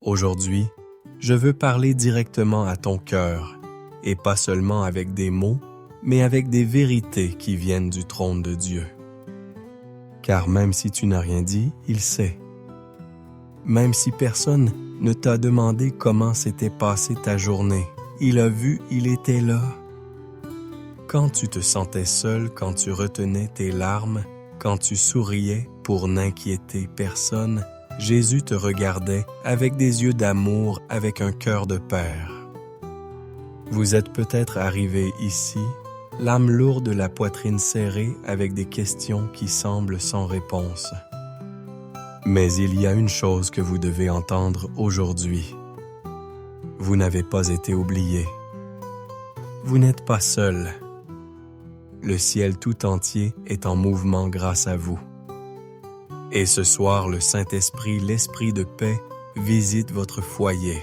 Aujourd'hui, je veux parler directement à ton cœur, et pas seulement avec des mots, mais avec des vérités qui viennent du trône de Dieu. Car même si tu n'as rien dit, il sait. Même si personne ne t'a demandé comment s'était passée ta journée, il a vu, il était là. Quand tu te sentais seul, quand tu retenais tes larmes, quand tu souriais pour n'inquiéter personne, Jésus te regardait avec des yeux d'amour, avec un cœur de père. Vous êtes peut-être arrivé ici, l'âme lourde, la poitrine serrée, avec des questions qui semblent sans réponse. Mais il y a une chose que vous devez entendre aujourd'hui. Vous n'avez pas été oublié. Vous n'êtes pas seul. Le ciel tout entier est en mouvement grâce à vous. Et ce soir, le Saint-Esprit, l'Esprit de paix, visite votre foyer.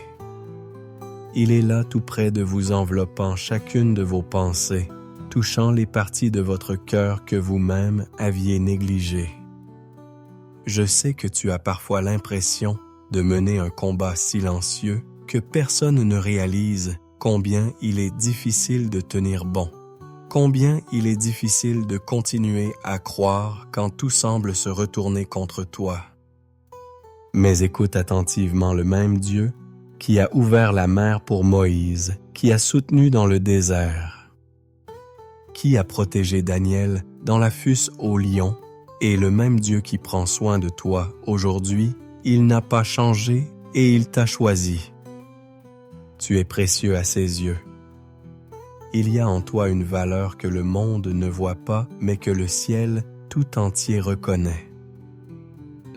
Il est là tout près de vous, enveloppant chacune de vos pensées, touchant les parties de votre cœur que vous-même aviez négligées. Je sais que tu as parfois l'impression de mener un combat silencieux, que personne ne réalise combien il est difficile de tenir bon. Combien il est difficile de continuer à croire quand tout semble se retourner contre toi. Mais écoute attentivement le même Dieu qui a ouvert la mer pour Moïse, qui a soutenu dans le désert, qui a protégé Daniel dans la fosse aux lions, et le même Dieu qui prend soin de toi aujourd'hui, il n'a pas changé et il t'a choisi. Tu es précieux à ses yeux. Il y a en toi une valeur que le monde ne voit pas, mais que le ciel tout entier reconnaît.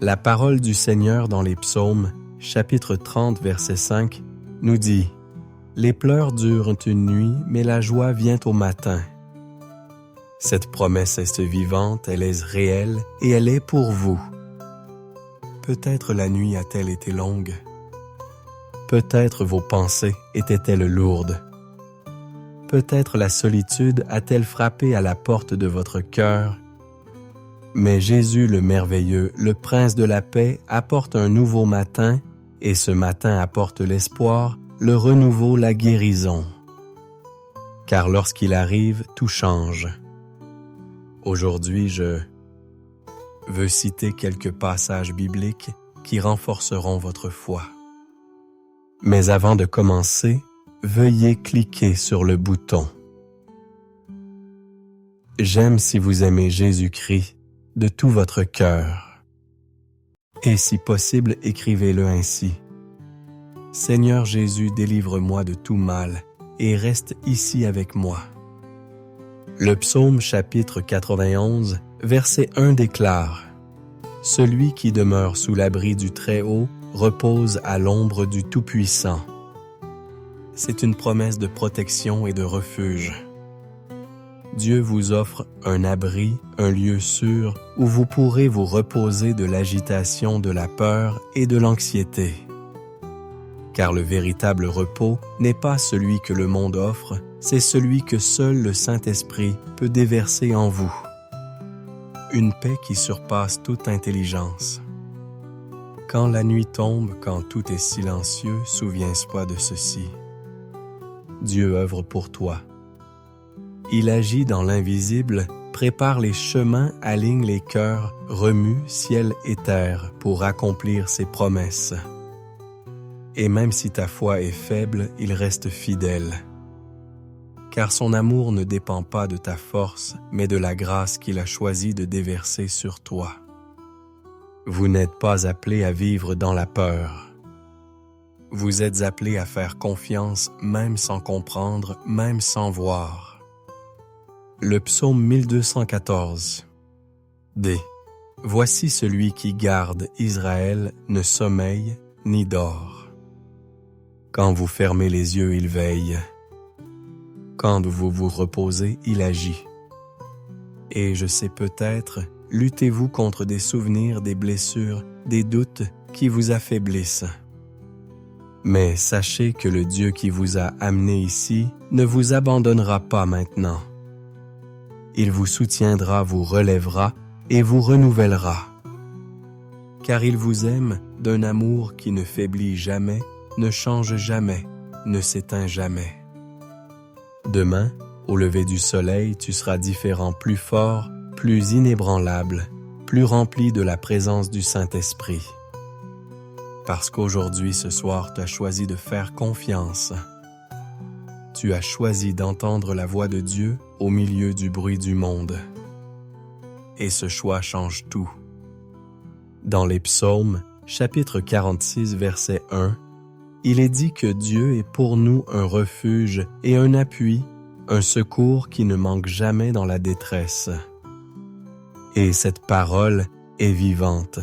La parole du Seigneur dans les psaumes, chapitre 30, verset 5, nous dit « Les pleurs durent une nuit, mais la joie vient au matin. » Cette promesse est vivante, elle est réelle et elle est pour vous. Peut-être la nuit a-t-elle été longue. Peut-être vos pensées étaient-elles lourdes. Peut-être la solitude a-t-elle frappé à la porte de votre cœur. Mais Jésus le merveilleux, le Prince de la paix, apporte un nouveau matin, et ce matin apporte l'espoir, le renouveau, la guérison. Car lorsqu'il arrive, tout change. Aujourd'hui, je veux citer quelques passages bibliques qui renforceront votre foi. Mais avant de commencer, veuillez cliquer sur le bouton. J'aime si vous aimez Jésus-Christ de tout votre cœur. Et si possible, écrivez-le ainsi. Seigneur Jésus, délivre-moi de tout mal et reste ici avec moi. Le psaume chapitre 91, verset 1 déclare « Celui qui demeure sous l'abri du Très-Haut repose à l'ombre du Tout-Puissant. » C'est une promesse de protection et de refuge. Dieu vous offre un abri, un lieu sûr où vous pourrez vous reposer de l'agitation, de la peur et de l'anxiété. Car le véritable repos n'est pas celui que le monde offre, c'est celui que seul le Saint-Esprit peut déverser en vous. Une paix qui surpasse toute intelligence. Quand la nuit tombe, quand tout est silencieux, souviens-toi de ceci. Dieu œuvre pour toi. Il agit dans l'invisible, prépare les chemins, aligne les cœurs, remue ciel et terre pour accomplir ses promesses. Et même si ta foi est faible, il reste fidèle. Car son amour ne dépend pas de ta force, mais de la grâce qu'il a choisi de déverser sur toi. Vous n'êtes pas appelé à vivre dans la peur. Vous êtes appelé à faire confiance même sans comprendre, même sans voir. Le psaume 1214. D. Voici celui qui garde Israël ne sommeille ni dort. Quand vous fermez les yeux, il veille. Quand vous vous reposez, il agit. Et je sais peut-être, luttez-vous contre des souvenirs, des blessures, des doutes qui vous affaiblissent. Mais sachez que le Dieu qui vous a amené ici ne vous abandonnera pas maintenant. Il vous soutiendra, vous relèvera et vous renouvellera. Car il vous aime d'un amour qui ne faiblit jamais, ne change jamais, ne s'éteint jamais. Demain, au lever du soleil, tu seras différent, plus fort, plus inébranlable, plus rempli de la présence du Saint-Esprit. Parce qu'aujourd'hui, ce soir, tu as choisi de faire confiance. Tu as choisi d'entendre la voix de Dieu au milieu du bruit du monde. Et ce choix change tout. Dans les Psaumes, chapitre 46, verset 1, il est dit que Dieu est pour nous un refuge et un appui, un secours qui ne manque jamais dans la détresse. Et cette parole est vivante.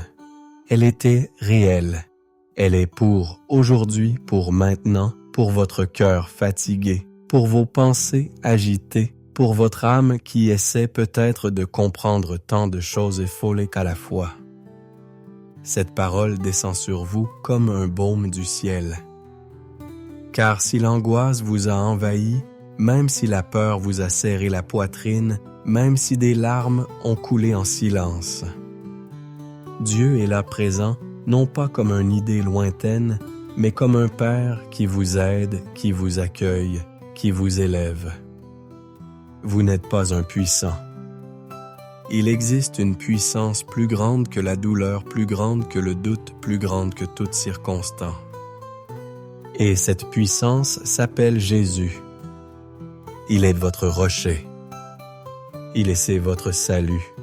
Elle était réelle. Elle est pour aujourd'hui, pour maintenant, pour votre cœur fatigué, pour vos pensées agitées, pour votre âme qui essaie peut-être de comprendre tant de choses effoliques à la fois. Cette parole descend sur vous comme un baume du ciel. Car si l'angoisse vous a envahi, même si la peur vous a serré la poitrine, même si des larmes ont coulé en silence, Dieu est là présent, non pas comme une idée lointaine, mais comme un Père qui vous aide, qui vous accueille, qui vous élève. Vous n'êtes pas impuissant. Il existe une puissance plus grande que la douleur, plus grande que le doute, plus grande que toute circonstance. Et cette puissance s'appelle Jésus. Il est votre rocher. C'est votre salut.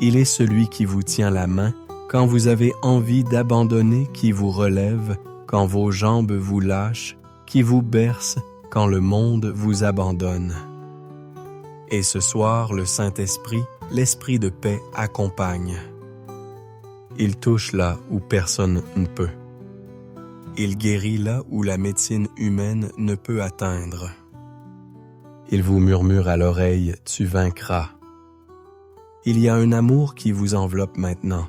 Il est celui qui vous tient la main quand vous avez envie d'abandonner, qui vous relève quand vos jambes vous lâchent, qui vous berce quand le monde vous abandonne. Et ce soir, le Saint-Esprit, l'Esprit de paix accompagne. Il touche là où personne ne peut. Il guérit là où la médecine humaine ne peut atteindre. Il vous murmure à l'oreille, « Tu vaincras ». Il y a un amour qui vous enveloppe maintenant.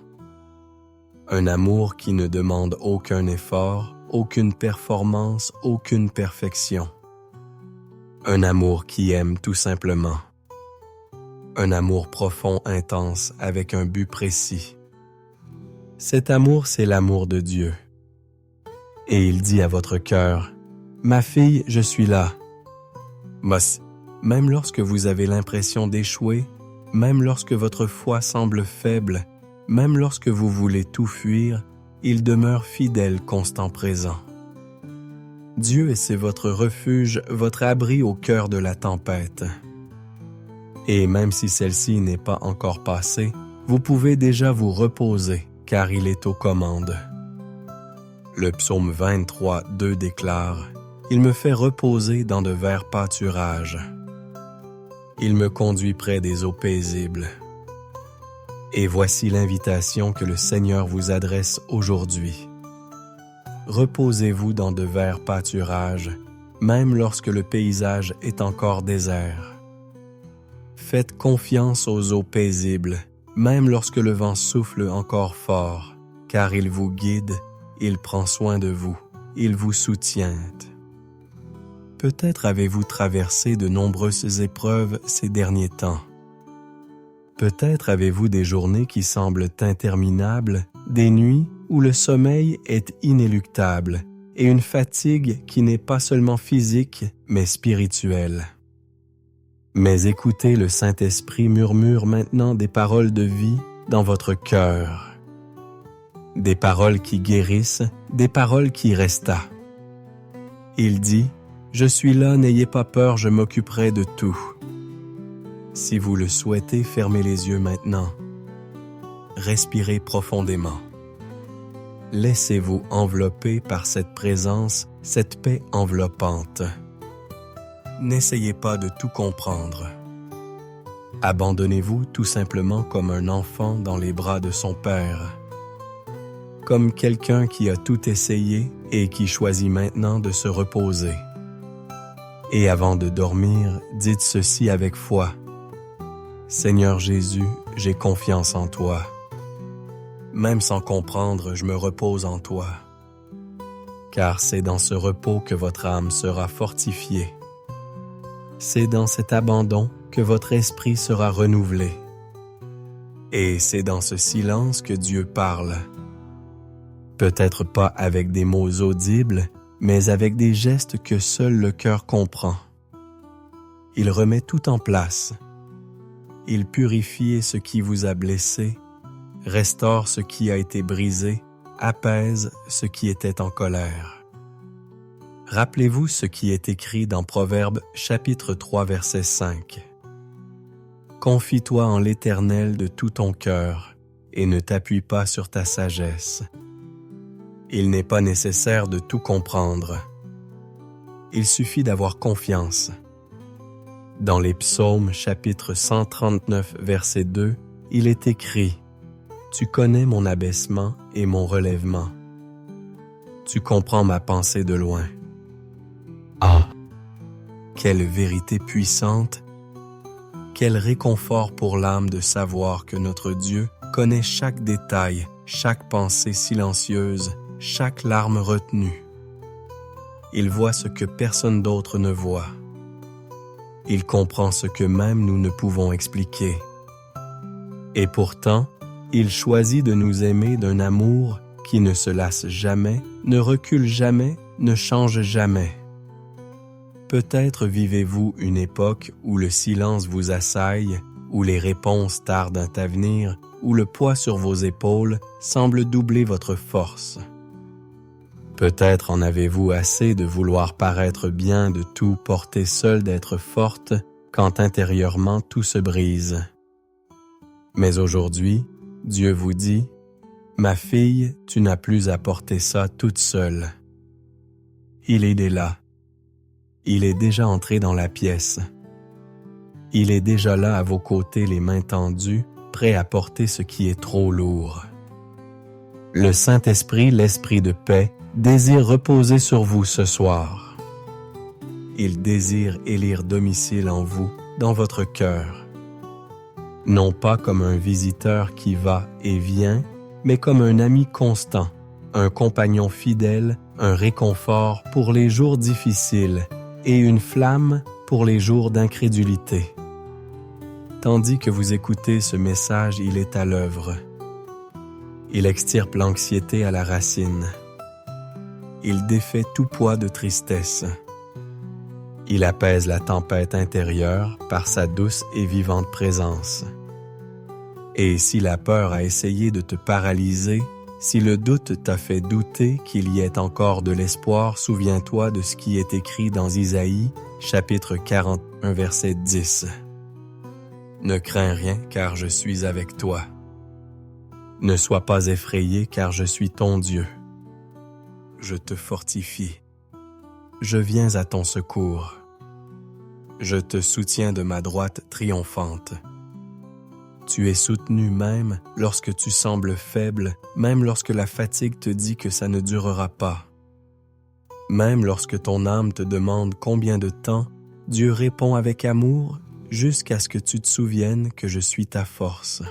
Un amour qui ne demande aucun effort, aucune performance, aucune perfection. Un amour qui aime tout simplement. Un amour profond, intense, avec un but précis. Cet amour, c'est l'amour de Dieu. Et il dit à votre cœur, « Ma fille, je suis là. » Même lorsque vous avez l'impression d'échouer, même lorsque votre foi semble faible, même lorsque vous voulez tout fuir, il demeure fidèle, constant, présent. Dieu, c'est votre refuge, votre abri au cœur de la tempête. Et même si celle-ci n'est pas encore passée, vous pouvez déjà vous reposer, car il est aux commandes. Le psaume 23, 2 déclare « Il me fait reposer dans de verts pâturages. Il me conduit près des eaux paisibles. » Et voici l'invitation que le Seigneur vous adresse aujourd'hui. Reposez-vous dans de verts pâturages, même lorsque le paysage est encore désert. Faites confiance aux eaux paisibles, même lorsque le vent souffle encore fort, car il vous guide, il prend soin de vous, il vous soutient. Peut-être avez-vous traversé de nombreuses épreuves ces derniers temps. Peut-être avez-vous des journées qui semblent interminables, des nuits où le sommeil est inéluctable et une fatigue qui n'est pas seulement physique, mais spirituelle. Mais écoutez, le Saint-Esprit murmure maintenant des paroles de vie dans votre cœur. Des paroles qui guérissent, des paroles qui resta. Il dit, « Je suis là, n'ayez pas peur, je m'occuperai de tout. » Si vous le souhaitez, fermez les yeux maintenant. Respirez profondément. Laissez-vous envelopper par cette présence, cette paix enveloppante. N'essayez pas de tout comprendre. Abandonnez-vous tout simplement comme un enfant dans les bras de son Père. Comme quelqu'un qui a tout essayé et qui choisit maintenant de se reposer. Et avant de dormir, dites ceci avec foi. Seigneur Jésus, j'ai confiance en toi. Même sans comprendre, je me repose en toi. Car c'est dans ce repos que votre âme sera fortifiée. C'est dans cet abandon que votre esprit sera renouvelé. Et c'est dans ce silence que Dieu parle. peut-être pas avec des mots audibles, mais avec des gestes que seul le cœur comprend. Il remet tout en place. Il purifie ce qui vous a blessé, restaure ce qui a été brisé, apaise ce qui était en colère. Rappelez-vous ce qui est écrit dans Proverbes chapitre 3 verset 5. Confie-toi en l'Éternel de tout ton cœur et ne t'appuie pas sur ta sagesse. Il n'est pas nécessaire de tout comprendre. Il suffit d'avoir confiance. Dans les Psaumes chapitre 139 verset 2, il est écrit « Tu connais mon abaissement et mon relèvement. Tu comprends ma pensée de loin. » Ah! Quelle vérité puissante! Quel réconfort pour l'âme de savoir que notre Dieu connaît chaque détail, chaque pensée silencieuse, chaque larme retenue. Il voit ce que personne d'autre ne voit. Il comprend ce que même nous ne pouvons expliquer. Et pourtant, il choisit de nous aimer d'un amour qui ne se lasse jamais, ne recule jamais, ne change jamais. Peut-être vivez-vous une époque où le silence vous assaille, où les réponses tardent à venir, où le poids sur vos épaules semble doubler votre force. Peut-être en avez-vous assez de vouloir paraître bien, de tout porter seul, d'être forte, quand intérieurement tout se brise. Mais aujourd'hui, Dieu vous dit, « Ma fille, tu n'as plus à porter ça toute seule. » Il est là. Il est déjà entré dans la pièce. Il est déjà là à vos côtés, les mains tendues, prêt à porter ce qui est trop lourd. Le Saint-Esprit, l'Esprit de paix, désire reposer sur vous ce soir. Il désire élire domicile en vous, dans votre cœur. Non pas comme un visiteur qui va et vient, mais comme un ami constant, un compagnon fidèle, un réconfort pour les jours difficiles et une flamme pour les jours d'incrédulité. Tandis que vous écoutez ce message, il est à l'œuvre. Il extirpe l'anxiété à la racine. Il défait tout poids de tristesse. Il apaise la tempête intérieure par sa douce et vivante présence. Et si la peur a essayé de te paralyser, si le doute t'a fait douter qu'il y ait encore de l'espoir, souviens-toi de ce qui est écrit dans Isaïe, chapitre 41, verset 10. Ne crains rien, car je suis avec toi. Ne sois pas effrayé, car je suis ton Dieu. Je te fortifie. Je viens à ton secours. Je te soutiens de ma droite triomphante. Tu es soutenu même lorsque tu sembles faible, même lorsque la fatigue te dit que ça ne durera pas. Même lorsque ton âme te demande combien de temps, Dieu répond avec amour jusqu'à ce que tu te souviennes que je suis ta force.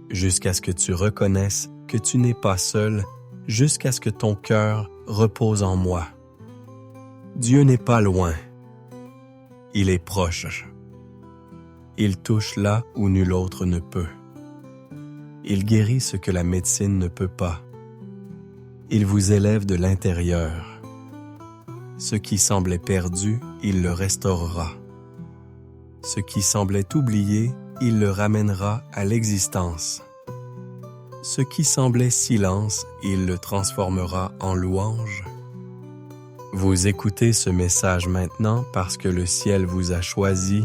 Jusqu'à ce que tu reconnaisses que tu n'es pas seul, jusqu'à ce que ton cœur repose en moi. Dieu n'est pas loin. Il est proche. Il touche là où nul autre ne peut. Il guérit ce que la médecine ne peut pas. Il vous élève de l'intérieur. Ce qui semblait perdu, il le restaurera. Ce qui semblait oublié, il le ramènera à l'existence. Ce qui semblait silence, il le transformera en louange. Vous écoutez ce message maintenant parce que le ciel vous a choisi,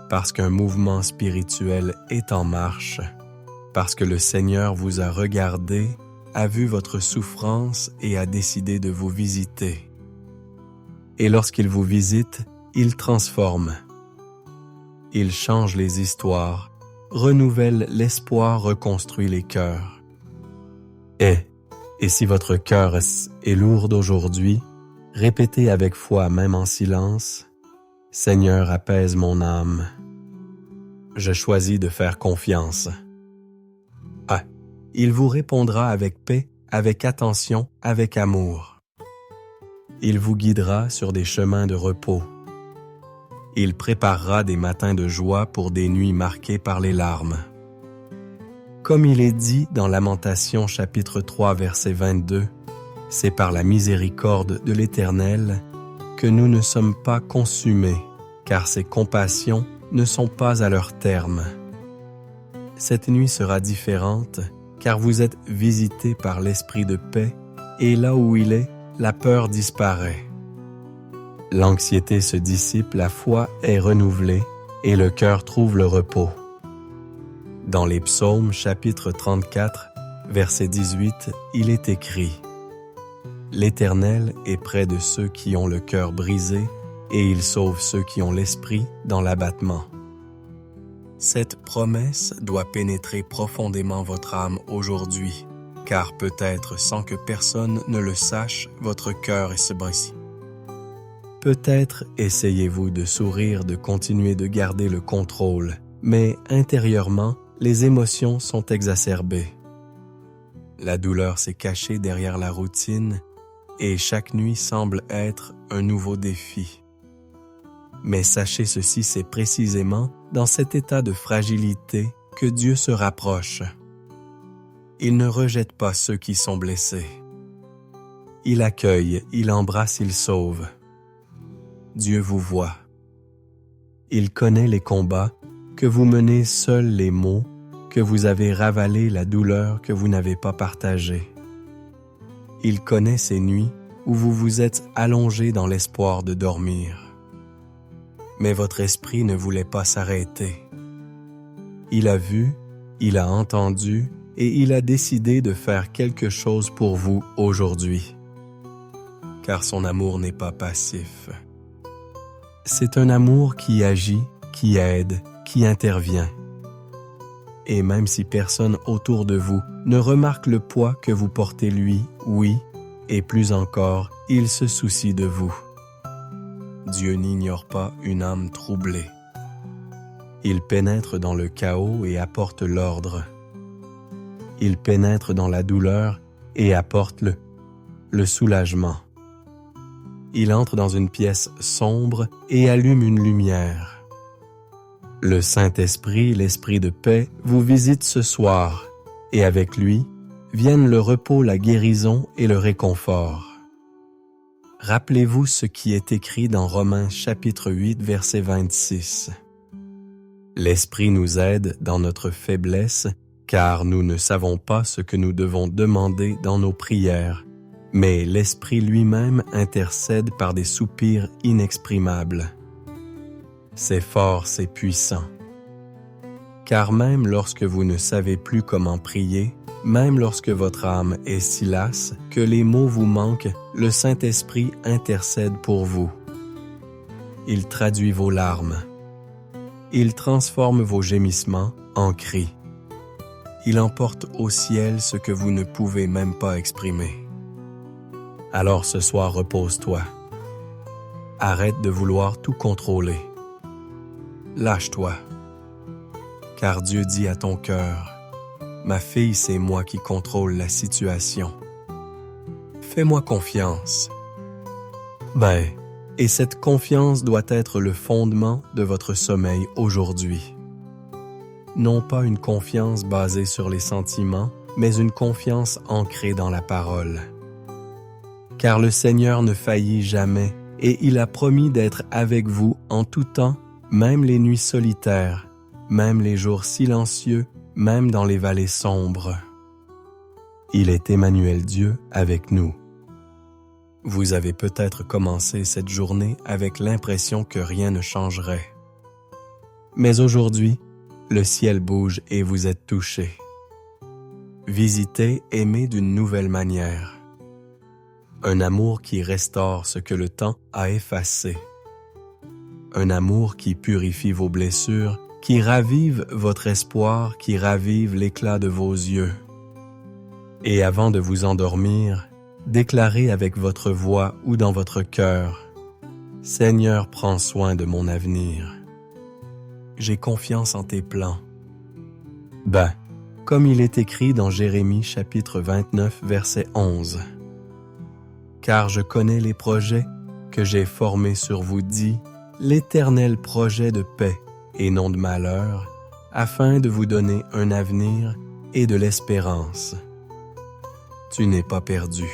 parce qu'un mouvement spirituel est en marche, parce que le Seigneur vous a regardé, a vu votre souffrance et a décidé de vous visiter. Et lorsqu'il vous visite, il transforme. Il change les histoires, renouvelle l'espoir, reconstruit les cœurs. Et si votre cœur est lourd aujourd'hui, répétez avec foi, même en silence, « Seigneur, apaise mon âme. Je choisis de faire confiance. » Ah, il vous répondra avec paix, avec attention, avec amour. Il vous guidera sur des chemins de repos. Il préparera des matins de joie pour des nuits marquées par les larmes. Comme il est dit dans Lamentations chapitre 3 verset 22, c'est par la miséricorde de l'Éternel que nous ne sommes pas consumés, car ses compassions ne sont pas à leur terme. Cette nuit sera différente, car vous êtes visités par l'Esprit de paix, et là où il est, la peur disparaît. L'anxiété se dissipe, la foi est renouvelée, et le cœur trouve le repos. Dans les Psaumes, chapitre 34, verset 18, il est écrit « L'Éternel est près de ceux qui ont le cœur brisé, et il sauve ceux qui ont l'esprit dans l'abattement. » Cette promesse doit pénétrer profondément votre âme aujourd'hui, car peut-être sans que personne ne le sache, votre cœur se brise. Peut-être essayez-vous de sourire, de continuer de garder le contrôle, mais intérieurement, les émotions sont exacerbées. La douleur s'est cachée derrière la routine et chaque nuit semble être un nouveau défi. Mais sachez ceci, c'est précisément dans cet état de fragilité que Dieu se rapproche. Il ne rejette pas ceux qui sont blessés. Il accueille, il embrasse, il sauve. Dieu vous voit. Il connaît les combats, que vous menez seuls les maux, que vous avez ravalé la douleur que vous n'avez pas partagée. Il connaît ces nuits où vous vous êtes allongé dans l'espoir de dormir. Mais votre esprit ne voulait pas s'arrêter. Il a vu, il a entendu et il a décidé de faire quelque chose pour vous aujourd'hui. Car son amour n'est pas passif. C'est un amour qui agit, qui aide, qui intervient. Et même si personne autour de vous ne remarque le poids que vous portez lui, oui, et plus encore, il se soucie de vous. Dieu n'ignore pas une âme troublée. Il pénètre dans le chaos et apporte l'ordre. Il pénètre dans la douleur et apporte le soulagement. Il entre dans une pièce sombre et allume une lumière. Le Saint-Esprit, l'Esprit de paix, vous visite ce soir, et avec lui viennent le repos, la guérison et le réconfort. Rappelez-vous ce qui est écrit dans Romains chapitre 8, verset 26. L'Esprit nous aide dans notre faiblesse, car nous ne savons pas ce que nous devons demander dans nos prières, mais l'Esprit lui-même intercède par des soupirs inexprimables. C'est fort, c'est puissant. Car même lorsque vous ne savez plus comment prier, même lorsque votre âme est si lasse que les mots vous manquent, le Saint-Esprit intercède pour vous. Il traduit vos larmes. Il transforme vos gémissements en cris. Il emporte au ciel ce que vous ne pouvez même pas exprimer. Alors ce soir, repose-toi. Arrête de vouloir tout contrôler. Lâche-toi. Car Dieu dit à ton cœur, « Ma fille, c'est moi qui contrôle la situation. Fais-moi confiance. » Et cette confiance doit être le fondement de votre sommeil aujourd'hui. Non pas une confiance basée sur les sentiments, mais une confiance ancrée dans la parole. Car le Seigneur ne faillit jamais et il a promis d'être avec vous en tout temps, même les nuits solitaires, même les jours silencieux, même dans les vallées sombres. Il est Emmanuel Dieu avec nous. Vous avez peut-être commencé cette journée avec l'impression que rien ne changerait. Mais aujourd'hui, le ciel bouge et vous êtes touchés. Visitez, aimez d'une nouvelle manière. Un amour qui restaure ce que le temps a effacé. Un amour qui purifie vos blessures, qui ravive votre espoir, qui ravive l'éclat de vos yeux. Et avant de vous endormir, déclarez avec votre voix ou dans votre cœur, « Seigneur, prends soin de mon avenir. J'ai confiance en tes plans. » Comme il est écrit dans Jérémie chapitre 29, verset 11. « Car je connais les projets que j'ai formés sur vous, dit l'Éternel projet de paix et non de malheur, afin de vous donner un avenir et de l'espérance. Tu n'es pas perdu.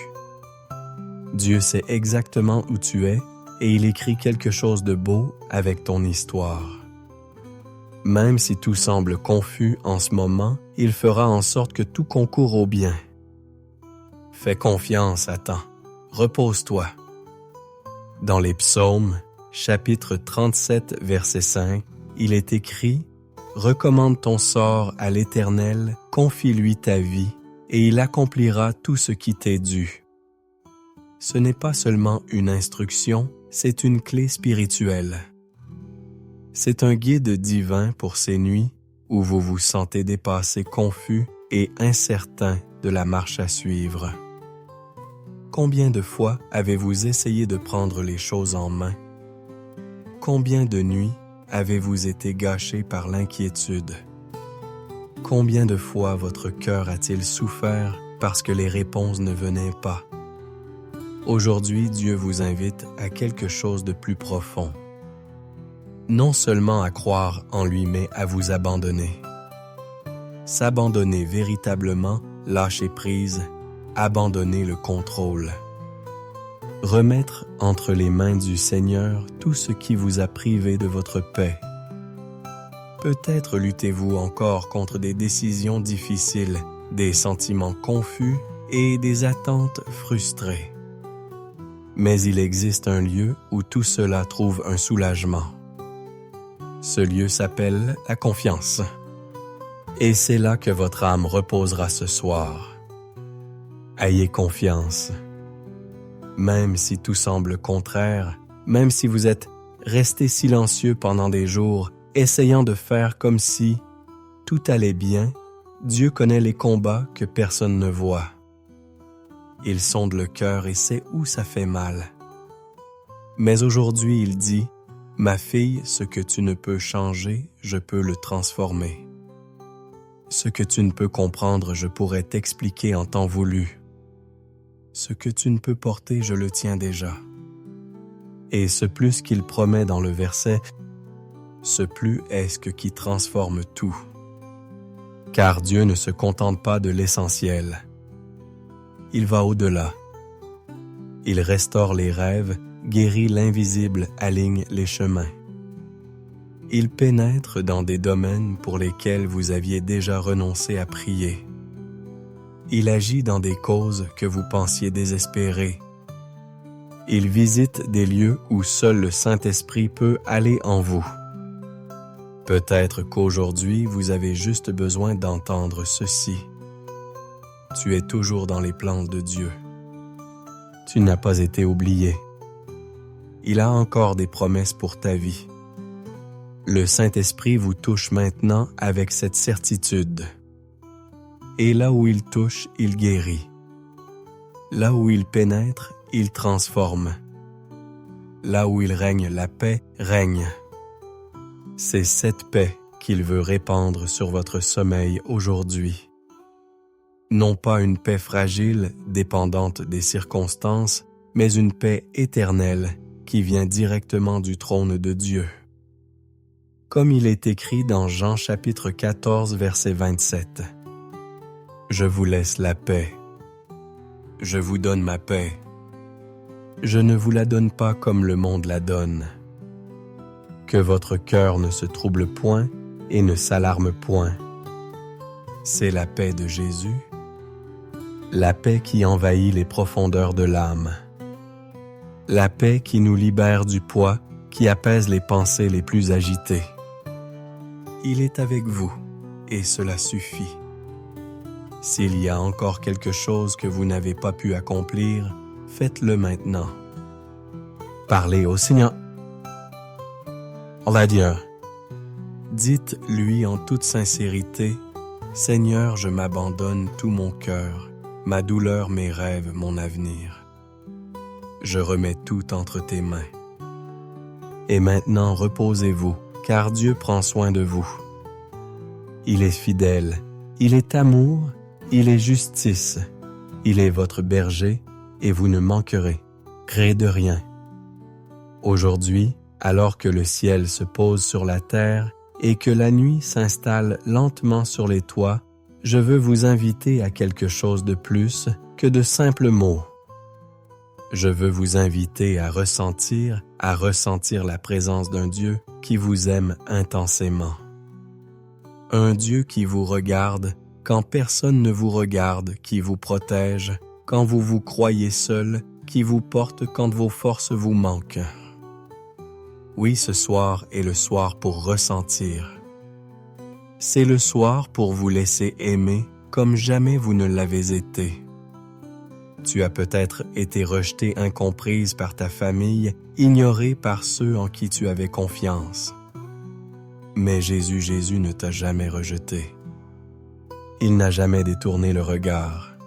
Dieu sait exactement où tu es et il écrit quelque chose de beau avec ton histoire. Même si tout semble confus en ce moment, il fera en sorte que tout concourt au bien. Fais confiance à temps. Repose-toi. Dans les Psaumes, chapitre 37, verset 5, il est écrit « Recommande ton sort à l'Éternel, confie-lui ta vie, et il accomplira tout ce qui t'est dû. » Ce n'est pas seulement une instruction, c'est une clé spirituelle. C'est un guide divin pour ces nuits où vous vous sentez dépassé, confus et incertain de la marche à suivre. Combien de fois avez-vous essayé de prendre les choses en main? Combien de nuits avez-vous été gâchés par l'inquiétude? Combien de fois votre cœur a-t-il souffert parce que les réponses ne venaient pas? Aujourd'hui, Dieu vous invite à quelque chose de plus profond. Non seulement à croire en lui, mais à vous abandonner. S'abandonner véritablement, lâcher prise, abandonner le contrôle. Remettre entre les mains du Seigneur tout ce qui vous a privé de votre paix. Peut-être luttez-vous encore contre des décisions difficiles, des sentiments confus et des attentes frustrées. Mais il existe un lieu où tout cela trouve un soulagement. Ce lieu s'appelle la confiance. Et c'est là que votre âme reposera ce soir. Ayez confiance. Même si tout semble contraire, même si vous êtes resté silencieux pendant des jours, essayant de faire comme si tout allait bien, Dieu connaît les combats que personne ne voit. Il sonde le cœur et sait où ça fait mal. Mais aujourd'hui, il dit, « Ma fille, ce que tu ne peux changer, je peux le transformer. Ce que tu ne peux comprendre, je pourrais t'expliquer en temps voulu. Ce que tu ne peux porter, je le tiens déjà. » Et ce plus qu'il promet dans le verset, ce plus est ce qui transforme tout. Car Dieu ne se contente pas de l'essentiel. Il va au-delà. Il restaure les rêves, guérit l'invisible, aligne les chemins. Il pénètre dans des domaines pour lesquels vous aviez déjà renoncé à prier. Il agit dans des causes que vous pensiez désespérées. Il visite des lieux où seul le Saint-Esprit peut aller en vous. Peut-être qu'aujourd'hui, vous avez juste besoin d'entendre ceci. Tu es toujours dans les plans de Dieu. Tu n'as pas été oublié. Il a encore des promesses pour ta vie. Le Saint-Esprit vous touche maintenant avec cette certitude. Et là où il touche, il guérit. Là où il pénètre, il transforme. Là où il règne, la paix règne. C'est cette paix qu'il veut répandre sur votre sommeil aujourd'hui. Non pas une paix fragile, dépendante des circonstances, mais une paix éternelle qui vient directement du trône de Dieu. Comme il est écrit dans Jean chapitre 14, verset 27. « Je vous laisse la paix. Je vous donne ma paix. Je ne vous la donne pas comme le monde la donne. Que votre cœur ne se trouble point et ne s'alarme point. C'est la paix de Jésus, la paix qui envahit les profondeurs de l'âme. La paix qui nous libère du poids, qui apaise les pensées les plus agitées. Il est avec vous, et cela suffit. S'il y a encore quelque chose que vous n'avez pas pu accomplir, faites-le maintenant. Parlez au Seigneur. Allah, dites-lui en toute sincérité, « Seigneur, je m'abandonne tout mon cœur, ma douleur, mes rêves, mon avenir. Je remets tout entre tes mains. Et maintenant reposez-vous, car Dieu prend soin de vous. Il est fidèle, il est amour, il est justice, il est votre berger et vous ne manquerez, crée de rien. Aujourd'hui, alors que le ciel se pose sur la terre et que la nuit s'installe lentement sur les toits, je veux vous inviter à quelque chose de plus que de simples mots. Je veux vous inviter à ressentir la présence d'un Dieu qui vous aime intensément. Un Dieu qui vous regarde quand personne ne vous regarde, qui vous protège quand vous vous croyez seul, qui vous porte quand vos forces vous manquent. Oui, ce soir est le soir pour ressentir. C'est le soir pour vous laisser aimer comme jamais vous ne l'avez été. Tu as peut-être été rejetée incomprise par ta famille, ignorée par ceux en qui tu avais confiance. Mais Jésus ne t'a jamais rejeté. Il n'a jamais détourné le regard.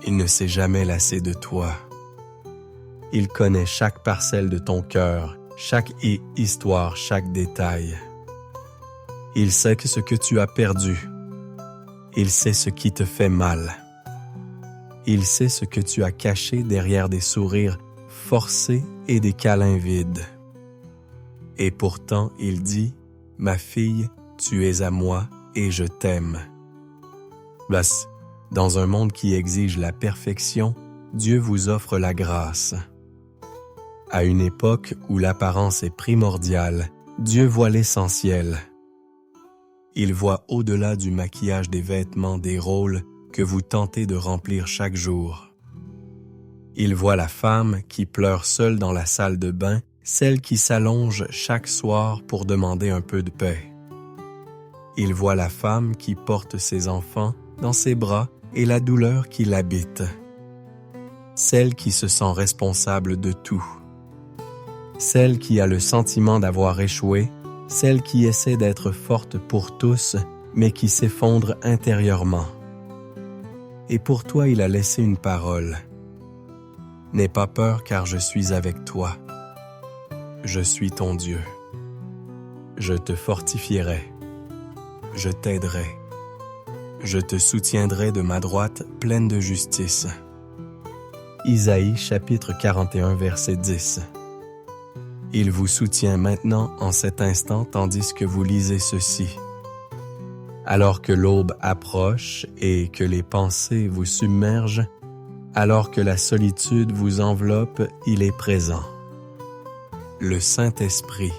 Il ne s'est jamais lassé de toi. Il connaît chaque parcelle de ton cœur, chaque histoire, chaque détail. Il sait ce que tu as perdu. Il sait ce qui te fait mal. Il sait ce que tu as caché derrière des sourires forcés et des câlins vides. Et pourtant, il dit, « Ma fille, tu es à moi et je t'aime. » Dans un monde qui exige la perfection, Dieu vous offre la grâce. À une époque où l'apparence est primordiale, Dieu voit l'essentiel. Il voit au-delà du maquillage des vêtements, des rôles que vous tentez de remplir chaque jour. Il voit la femme qui pleure seule dans la salle de bain, celle qui s'allonge chaque soir pour demander un peu de paix. Il voit la femme qui porte ses enfants dans ses bras et la douleur qui l'habite. Celle qui se sent responsable de tout. Celle qui a le sentiment d'avoir échoué, celle qui essaie d'être forte pour tous, mais qui s'effondre intérieurement. Et pour toi, il a laissé une parole. « N'aie pas peur car je suis avec toi. Je suis ton Dieu. Je te fortifierai. Je t'aiderai. Je te soutiendrai de ma droite pleine de justice. » Isaïe chapitre 41 verset 10. Il vous soutient maintenant en cet instant tandis que vous lisez ceci. Alors que l'aube approche et que les pensées vous submergent, alors que la solitude vous enveloppe, il est présent. Le Saint-Esprit.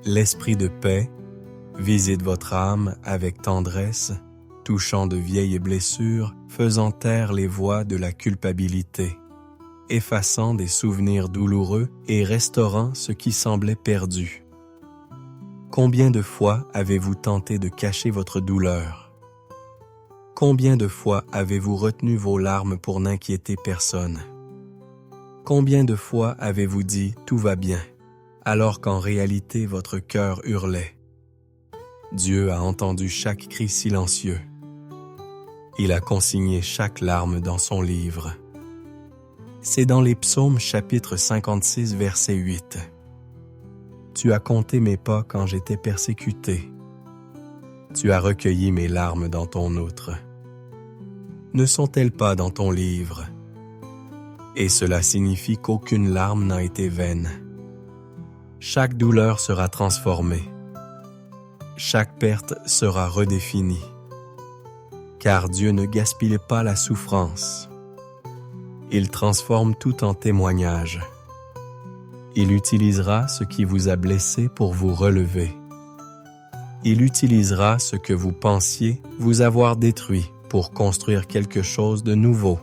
L'Esprit de paix visite votre âme avec tendresse, touchant de vieilles blessures, faisant taire les voix de la culpabilité, effaçant des souvenirs douloureux et restaurant ce qui semblait perdu. Combien de fois avez-vous tenté de cacher votre douleur? Combien de fois avez-vous retenu vos larmes pour n'inquiéter personne? Combien de fois avez-vous dit « tout va bien » alors qu'en réalité votre cœur hurlait? Dieu a entendu chaque cri silencieux. Il a consigné chaque larme dans son livre. C'est dans les Psaumes chapitre 56 verset 8. Tu as compté mes pas quand j'étais persécuté. Tu as recueilli mes larmes dans ton outre. Ne sont-elles pas dans ton livre? Et cela signifie qu'aucune larme n'a été vaine. Chaque douleur sera transformée. Chaque perte sera redéfinie. Car Dieu ne gaspille pas la souffrance. Il transforme tout en témoignage. Il utilisera ce qui vous a blessé pour vous relever. Il utilisera ce que vous pensiez vous avoir détruit pour construire quelque chose de nouveau,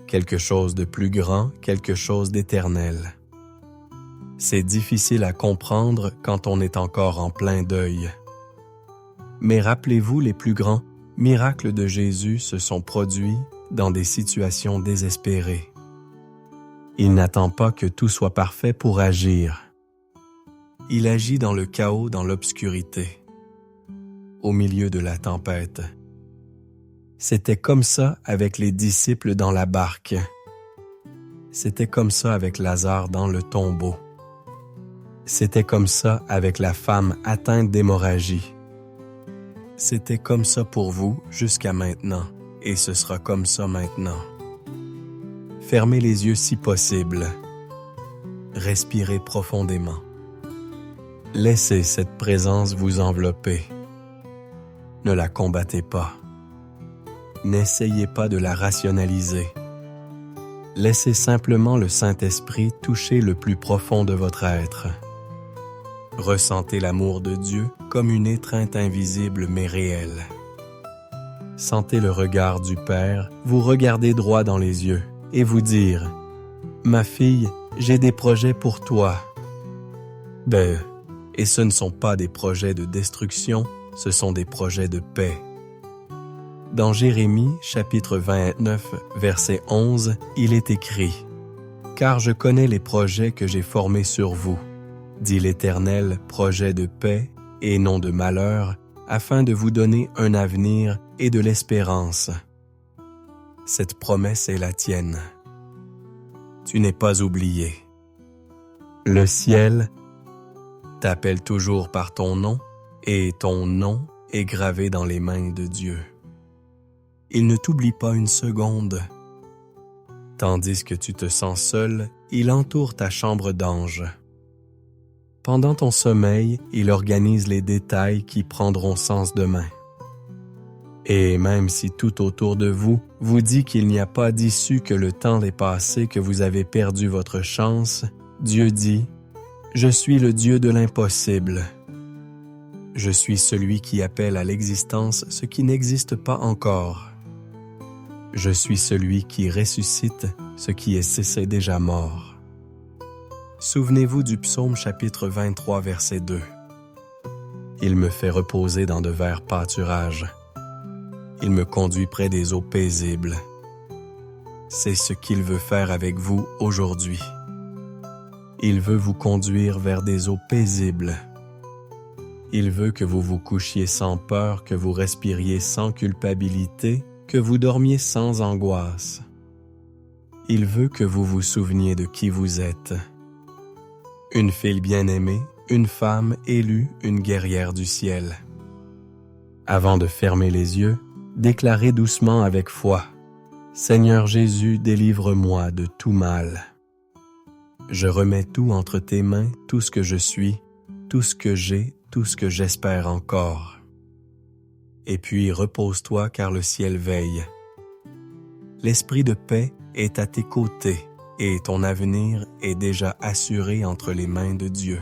quelque chose de plus grand, quelque chose d'éternel. C'est difficile à comprendre quand on est encore en plein deuil. Mais rappelez-vous, les plus grands miracles de Jésus se sont produits dans des situations désespérées. Il n'attend pas que tout soit parfait pour agir. Il agit dans le chaos, dans l'obscurité, au milieu de la tempête. C'était comme ça avec les disciples dans la barque. C'était comme ça avec Lazare dans le tombeau. C'était comme ça avec la femme atteinte d'hémorragie. C'était comme ça pour vous jusqu'à maintenant, et ce sera comme ça maintenant. Fermez les yeux si possible. Respirez profondément. Laissez cette présence vous envelopper. ne la combattez pas. N'essayez pas de la rationaliser. Laissez simplement le Saint-Esprit toucher le plus profond de votre être. Ressentez l'amour de Dieu comme une étreinte invisible mais réelle. Sentez le regard du Père vous regarder droit dans les yeux et vous dire « Ma fille, j'ai des projets pour toi. » Et ce ne sont pas des projets de destruction, ce sont des projets de paix. Dans Jérémie, chapitre 29, verset 11, il est écrit « Car je connais les projets que j'ai formés sur vous, dit l'Éternel, projets de paix et non de malheur, afin de vous donner un avenir et de l'espérance. » Cette promesse est la tienne. Tu n'es pas oublié. Le ciel t'appelle toujours par ton nom et ton nom est gravé dans les mains de Dieu. Il ne t'oublie pas une seconde. Tandis que tu te sens seul, il entoure ta chambre d'ange. Pendant ton sommeil, il organise les détails qui prendront sens demain. Et même si tout autour de vous vous dit qu'il n'y a pas d'issue, que le temps est passé, que vous avez perdu votre chance, Dieu dit « Je suis le Dieu de l'impossible. Je suis celui qui appelle à l'existence ce qui n'existe pas encore. Je suis celui qui ressuscite ce qui est cessé déjà mort. » Souvenez-vous du psaume chapitre 23, verset 2. « Il me fait reposer dans de verts pâturages. Il me conduit près des eaux paisibles. » C'est ce qu'il veut faire avec vous aujourd'hui. Il veut vous conduire vers des eaux paisibles. Il veut que vous vous couchiez sans peur, que vous respiriez sans culpabilité, que vous dormiez sans angoisse. Il veut que vous vous souveniez de qui vous êtes. Une fille bien-aimée, une femme élue, une guerrière du ciel. Avant de fermer les yeux, déclarez doucement avec foi « Seigneur Jésus, délivre-moi de tout mal. Je remets tout entre tes mains, tout ce que je suis, tout ce que j'ai, tout ce que j'espère encore. Et puis repose-toi car le ciel veille. L'esprit de paix est à tes côtés et ton avenir est déjà assuré entre les mains de Dieu. »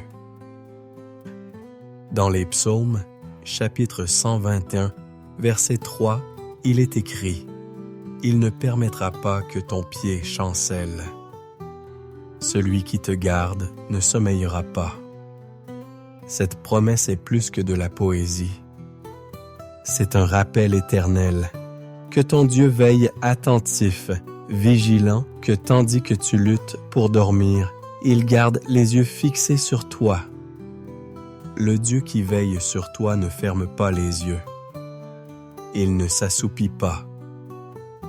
Dans les psaumes, chapitre 121, verset 3, il est écrit « Il ne permettra pas que ton pied chancelle. Celui qui te garde ne sommeillera pas. » Cette promesse est plus que de la poésie. C'est un rappel éternel que ton Dieu veille attentif, vigilant, que tandis que tu luttes pour dormir, il garde les yeux fixés sur toi. Le Dieu qui veille sur toi ne ferme pas les yeux. Il ne s'assoupit pas.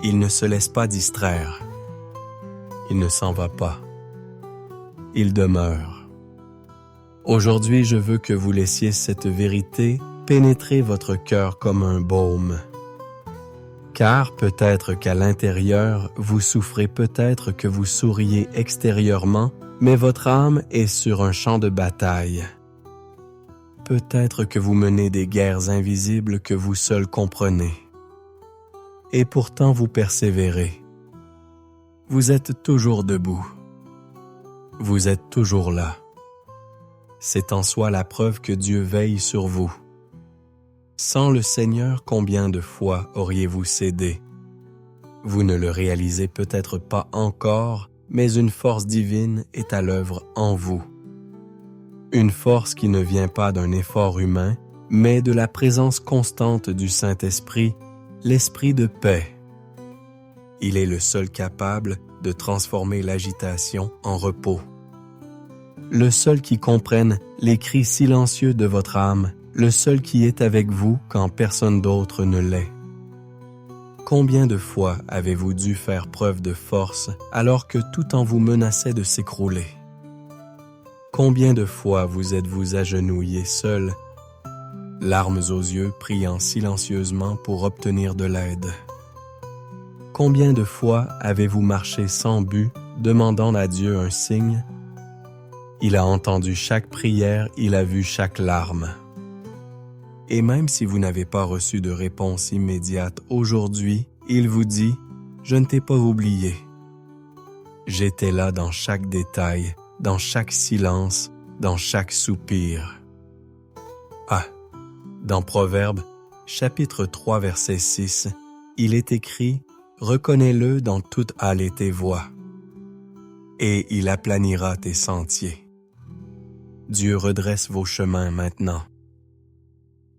Il ne se laisse pas distraire. Il ne s'en va pas. Il demeure. Aujourd'hui, je veux que vous laissiez cette vérité pénétrer votre cœur comme un baume. Car peut-être qu'à l'intérieur, vous souffrez, peut-être que vous souriez extérieurement, mais votre âme est sur un champ de bataille. Peut-être que vous menez des guerres invisibles que vous seul comprenez. Et pourtant vous persévérez. Vous êtes toujours debout. Vous êtes toujours là. C'est en soi la preuve que Dieu veille sur vous. Sans le Seigneur, combien de fois auriez-vous cédé? Vous ne le réalisez peut-être pas encore, mais une force divine est à l'œuvre en vous. Une force qui ne vient pas d'un effort humain, mais de la présence constante du Saint-Esprit, l'Esprit de paix. Il est le seul capable de transformer l'agitation en repos. Le seul qui comprenne les cris silencieux de votre âme, le seul qui est avec vous quand personne d'autre ne l'est. Combien de fois avez-vous dû faire preuve de force alors que tout en vous menaçait de s'écrouler? Combien de fois vous êtes-vous agenouillé seul, larmes aux yeux, priant silencieusement pour obtenir de l'aide? Combien de fois avez-vous marché sans but, demandant à Dieu un signe? Il a entendu chaque prière, il a vu chaque larme. Et même si vous n'avez pas reçu de réponse immédiate aujourd'hui, il vous dit « Je ne t'ai pas oublié ». J'étais là dans chaque détail, dans chaque silence, dans chaque soupir. Ah, dans Proverbes, chapitre 3, verset 6, il est écrit « Reconnais-le dans toute allée tes voies, et il aplanira tes sentiers. » Dieu redresse vos chemins maintenant.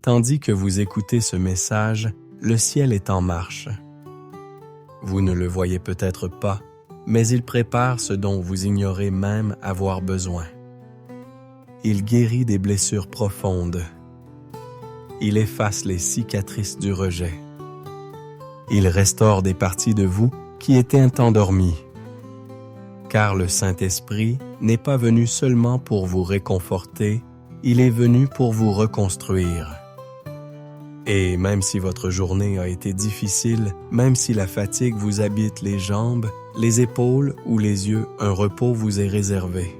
Tandis que vous écoutez ce message, le ciel est en marche. Vous ne le voyez peut-être pas, mais il prépare ce dont vous ignorez même avoir besoin. Il guérit des blessures profondes. Il efface les cicatrices du rejet. Il restaure des parties de vous qui étaient endormies. Car le Saint-Esprit n'est pas venu seulement pour vous réconforter, il est venu pour vous reconstruire. Et même si votre journée a été difficile, même si la fatigue vous habite les jambes, les épaules ou les yeux, un repos vous est réservé.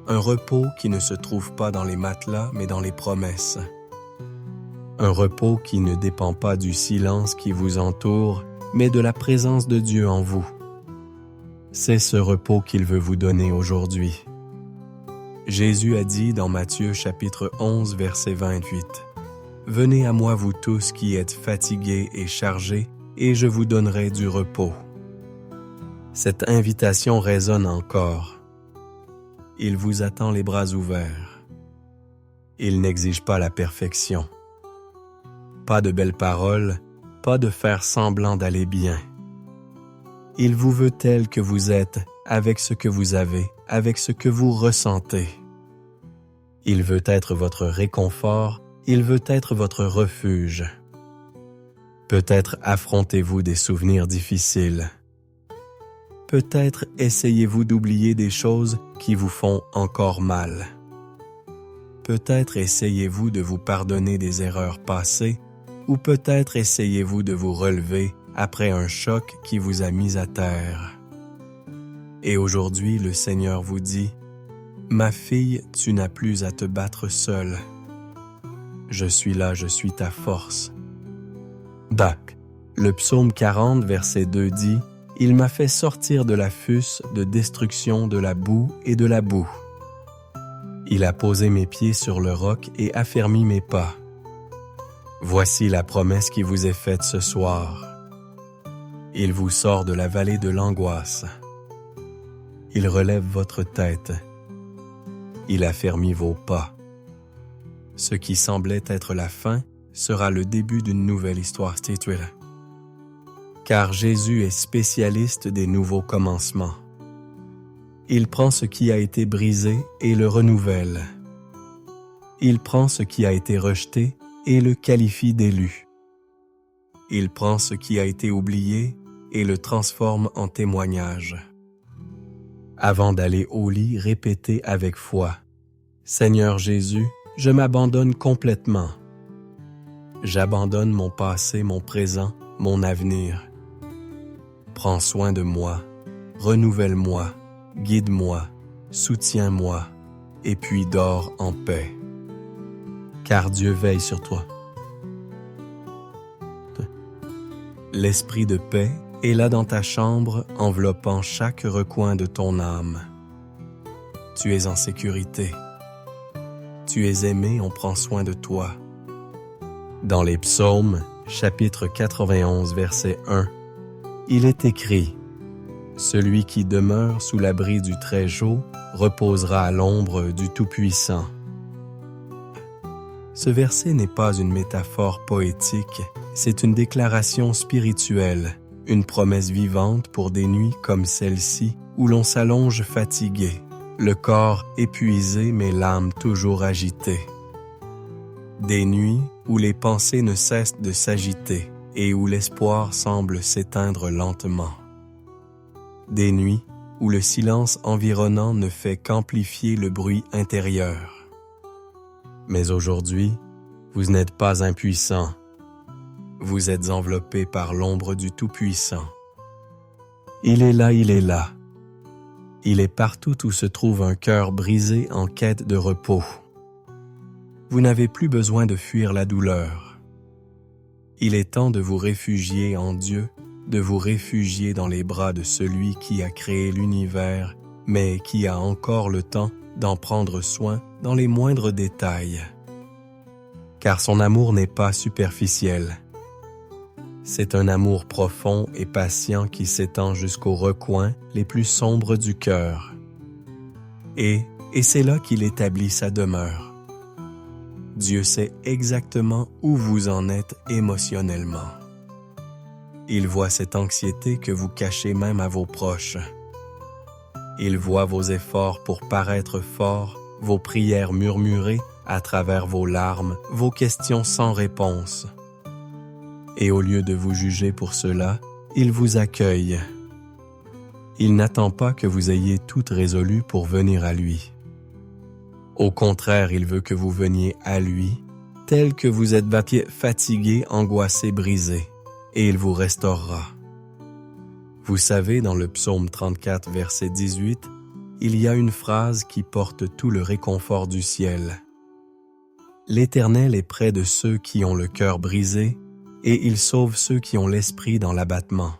Un repos qui ne se trouve pas dans les matelas, mais dans les promesses. Un repos qui ne dépend pas du silence qui vous entoure, mais de la présence de Dieu en vous. C'est ce repos qu'il veut vous donner aujourd'hui. Jésus a dit dans Matthieu chapitre 11, verset 28, « Venez à moi vous tous qui êtes fatigués et chargés, et je vous donnerai du repos. » Cette invitation résonne encore. Il vous attend les bras ouverts. Il n'exige pas la perfection. Pas de belles paroles, pas de faire semblant d'aller bien. Il vous veut tel que vous êtes, avec ce que vous avez, avec ce que vous ressentez. Il veut être votre réconfort, il veut être votre refuge. Peut-être affrontez-vous des souvenirs difficiles. Peut-être essayez-vous d'oublier des choses qui vous font encore mal. Peut-être essayez-vous de vous pardonner des erreurs passées, ou peut-être essayez-vous de vous relever après un choc qui vous a mis à terre. Et aujourd'hui, le Seigneur vous dit, « Ma fille, tu n'as plus à te battre seule. Je suis là, je suis ta force. » Le psaume 40, verset 2 dit, « Il m'a fait sortir de la fus de destruction de la boue et de la boue. Il a posé mes pieds sur le roc et affermi mes pas. Voici la promesse qui vous est faite ce soir. Il vous sort de la vallée de l'angoisse. Il relève votre tête. Il affermit vos pas. Ce qui semblait être la fin sera le début d'une nouvelle histoire spirituelle. Car Jésus est spécialiste des nouveaux commencements. Il prend ce qui a été brisé et le renouvelle. Il prend ce qui a été rejeté et le qualifie d'élu. Il prend ce qui a été oublié et le transforme en témoignage. Avant d'aller au lit, répétez avec foi, « Seigneur Jésus, je m'abandonne complètement. J'abandonne mon passé, mon présent, mon avenir. Prends soin de moi, renouvelle-moi, guide-moi, soutiens-moi, et puis dors en paix. Car Dieu veille sur toi. » L'esprit de paix est là dans ta chambre, enveloppant chaque recoin de ton âme. Tu es en sécurité. Tu es aimé, on prend soin de toi. Dans les psaumes, chapitre 91, verset 1, il est écrit « Celui qui demeure sous l'abri du Très-Haut reposera à l'ombre du Tout-Puissant. » Ce verset n'est pas une métaphore poétique, c'est une déclaration spirituelle, une promesse vivante pour des nuits comme celle-ci où l'on s'allonge fatigué, le corps épuisé mais l'âme toujours agitée. Des nuits où les pensées ne cessent de s'agiter et où l'espoir semble s'éteindre lentement. Des nuits où le silence environnant ne fait qu'amplifier le bruit intérieur. Mais aujourd'hui, vous n'êtes pas impuissant. Vous êtes enveloppé par l'ombre du Tout-Puissant. Il est là, il est là. Il est partout où se trouve un cœur brisé en quête de repos. vous n'avez plus besoin de fuir la douleur. Il est temps de vous réfugier en Dieu, de vous réfugier dans les bras de celui qui a créé l'univers, mais qui a encore le temps d'en prendre soin dans les moindres détails. Car son amour n'est pas superficiel. C'est un amour profond et patient qui s'étend jusqu'aux recoins les plus sombres du cœur. Et c'est là qu'il établit sa demeure. Dieu sait exactement où vous en êtes émotionnellement. Il voit cette anxiété que vous cachez même à vos proches. Il voit vos efforts pour paraître forts, vos prières murmurées à travers vos larmes, vos questions sans réponse. Et au lieu de vous juger pour cela, il vous accueille. Il n'attend pas que vous ayez tout résolu pour venir à lui. Au contraire, il veut que vous veniez à lui, tel que vous êtes fatigué, angoissé, brisé, et il vous restaurera. Vous savez, dans le psaume 34, verset 18, il y a une phrase qui porte tout le réconfort du ciel. L'Éternel est près de ceux qui ont le cœur brisé, et il sauve ceux qui ont l'esprit dans l'abattement.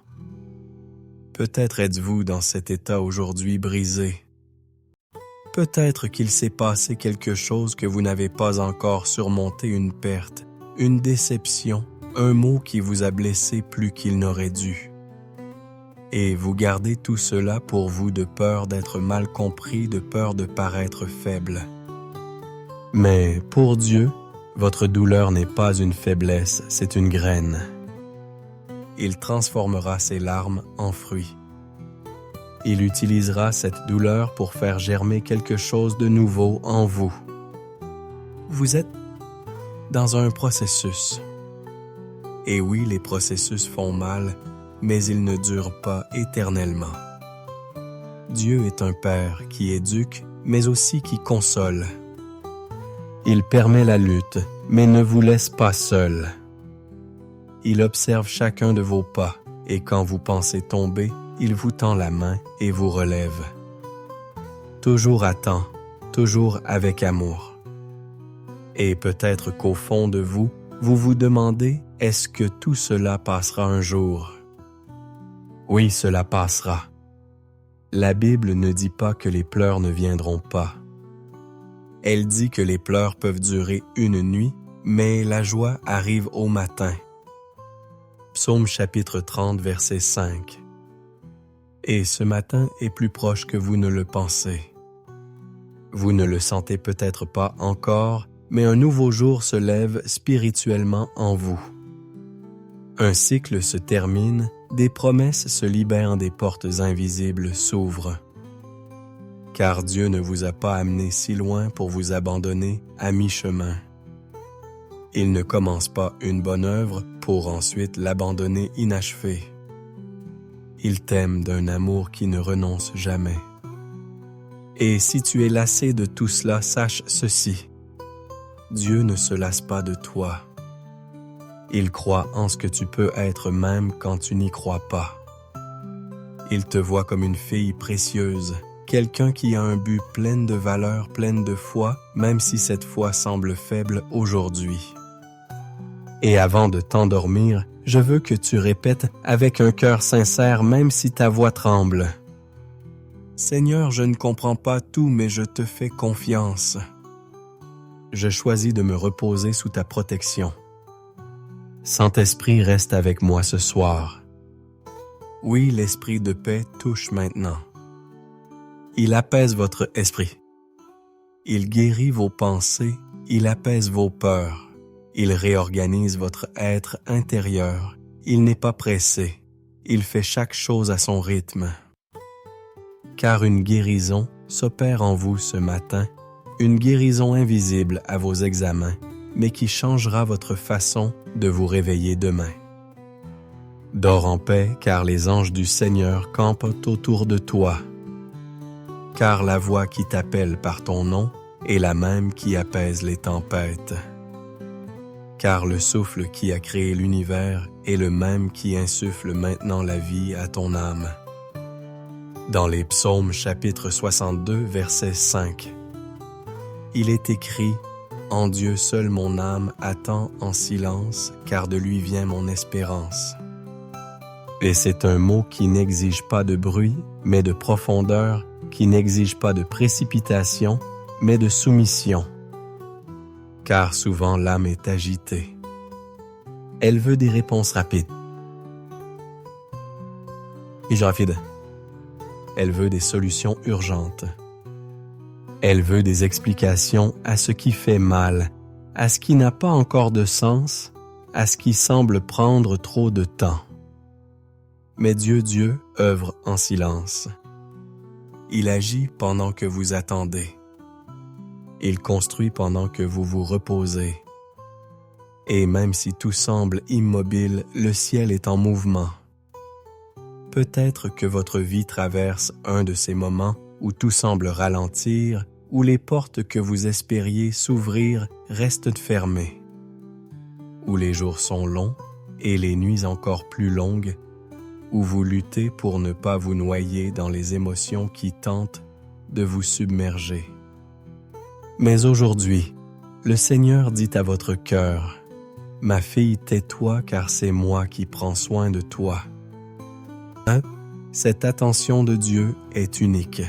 Peut-être êtes-vous dans cet état aujourd'hui brisé. Peut-être qu'il s'est passé quelque chose que vous n'avez pas encore surmonté, une perte, une déception, un mot qui vous a blessé plus qu'il n'aurait dû. Et vous gardez tout cela pour vous de peur d'être mal compris, de peur de paraître faible. Mais pour Dieu, votre douleur n'est pas une faiblesse, c'est une graine. Il transformera ces larmes en fruits. Il utilisera cette douleur pour faire germer quelque chose de nouveau en vous. Vous êtes dans un processus. Et oui, les processus font mal, mais ils ne durent pas éternellement. Dieu est un Père qui éduque, mais aussi qui console. Il permet la lutte, mais ne vous laisse pas seul. Il observe chacun de vos pas, et quand vous pensez tomber, il vous tend la main et vous relève. Toujours à temps, toujours avec amour. Et peut-être qu'au fond de vous, vous vous demandez, est-ce que tout cela passera un jour? Oui, cela passera. La Bible ne dit pas que les pleurs ne viendront pas. Elle dit que les pleurs peuvent durer une nuit, mais la joie arrive au matin. Psaume chapitre 30, verset 5. Et ce matin est plus proche que vous ne le pensez. Vous ne le sentez peut-être pas encore, mais un nouveau jour se lève spirituellement en vous. Un cycle se termine, des promesses se libèrent, des portes invisibles s'ouvrent. Car Dieu ne vous a pas amené si loin pour vous abandonner à mi-chemin. Il ne commence pas une bonne œuvre pour ensuite l'abandonner inachevée. Il t'aime d'un amour qui ne renonce jamais. Et si tu es lassé de tout cela, sache ceci. Dieu ne se lasse pas de toi. Il croit en ce que tu peux être même quand tu n'y crois pas. Il te voit comme une fille précieuse, quelqu'un qui a un but plein de valeur, pleine de foi, même si cette foi semble faible aujourd'hui. Et avant de t'endormir, je veux que tu répètes avec un cœur sincère, même si ta voix tremble. Seigneur, je ne comprends pas tout, mais je te fais confiance. Je choisis de me reposer sous ta protection. Saint-Esprit, reste avec moi ce soir. Oui, l'esprit de paix touche maintenant. Il apaise votre esprit. Il guérit vos pensées, il apaise vos peurs. Il réorganise votre être intérieur. Il n'est pas pressé. Il fait chaque chose à son rythme. Car une guérison s'opère en vous ce matin, une guérison invisible à vos examens, mais qui changera votre façon de vous réveiller demain. Dors en paix, car les anges du Seigneur campent autour de toi. Car la voix qui t'appelle par ton nom est la même qui apaise les tempêtes. Car le souffle qui a créé l'univers est le même qui insuffle maintenant la vie à ton âme. Dans les psaumes chapitre 62, verset 5, il est écrit « En Dieu seul mon âme attend en silence, car de lui vient mon espérance. Et c'est un mot qui n'exige pas de bruit, mais de profondeur, qui n'exige pas de précipitation, mais de soumission. Car souvent l'âme est agitée. Elle veut des réponses rapides. Elle veut des solutions urgentes. Elle veut des explications à ce qui fait mal, à ce qui n'a pas encore de sens, à ce qui semble prendre trop de temps. Mais Dieu œuvre en silence. Il agit pendant que vous attendez. Il construit pendant que vous vous reposez. Et même si tout semble immobile, le ciel est en mouvement. Peut-être que votre vie traverse un de ces moments où tout semble ralentir, où les portes que vous espériez s'ouvrir restent fermées, où les jours sont longs et les nuits encore plus longues, où vous luttez pour ne pas vous noyer dans les émotions qui tentent de vous submerger. Mais aujourd'hui, le Seigneur dit à votre cœur, « Ma fille, tais-toi car c'est moi qui prends soin de toi. » Cette attention de Dieu est unique.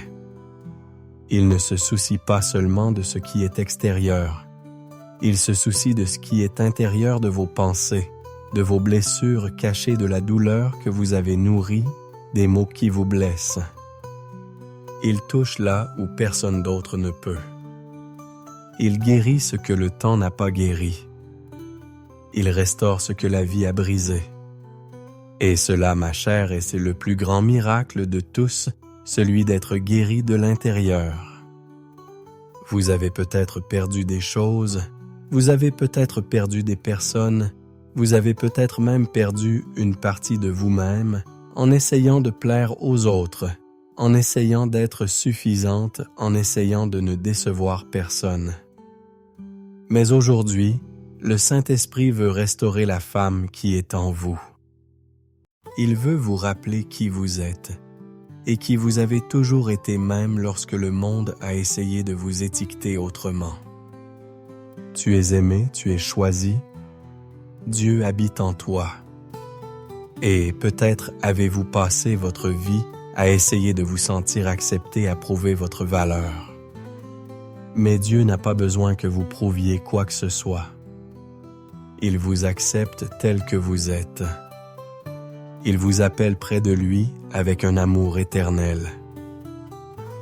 Il ne se soucie pas seulement de ce qui est extérieur. Il se soucie de ce qui est intérieur de vos pensées, de vos blessures cachées de la douleur que vous avez nourrie, des mots qui vous blessent. Il touche là où personne d'autre ne peut. Il guérit ce que le temps n'a pas guéri. Il restaure ce que la vie a brisé. Et cela, ma chère, et c'est le plus grand miracle de tous, celui d'être guéri de l'intérieur. Vous avez peut-être perdu des choses, vous avez peut-être perdu des personnes, vous avez peut-être même perdu une partie de vous-même en essayant de plaire aux autres, en essayant d'être suffisante, en essayant de ne décevoir personne. Mais aujourd'hui, le Saint-Esprit veut restaurer la femme qui est en vous. Il veut vous rappeler qui vous êtes et qui vous avez toujours été même lorsque le monde a essayé de vous étiqueter autrement. Tu es aimé, tu es choisi, Dieu habite en toi. Et peut-être avez-vous passé votre vie à essayer de vous sentir accepté, à prouver votre valeur. Mais Dieu n'a pas besoin que vous prouviez quoi que ce soit. Il vous accepte tel que vous êtes. Il vous appelle près de lui avec un amour éternel.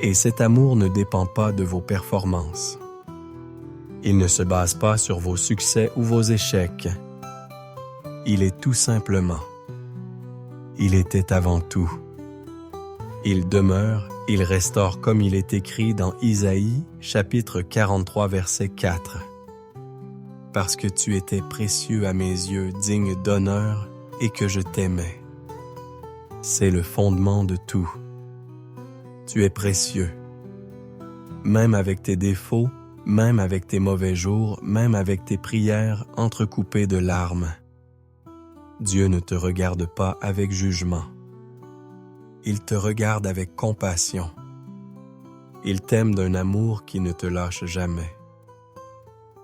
Et cet amour ne dépend pas de vos performances. Il ne se base pas sur vos succès ou vos échecs. Il est tout simplement. Il était avant tout. Il demeure, il restaure comme il est écrit dans Isaïe, chapitre 43, verset 4. Parce que tu étais précieux à mes yeux, digne d'honneur, et que je t'aimais. C'est le fondement de tout. Tu es précieux. Même avec tes défauts, même avec tes mauvais jours, même avec tes prières entrecoupées de larmes. Dieu ne te regarde pas avec jugement. Il te regarde avec compassion. Il t'aime d'un amour qui ne te lâche jamais.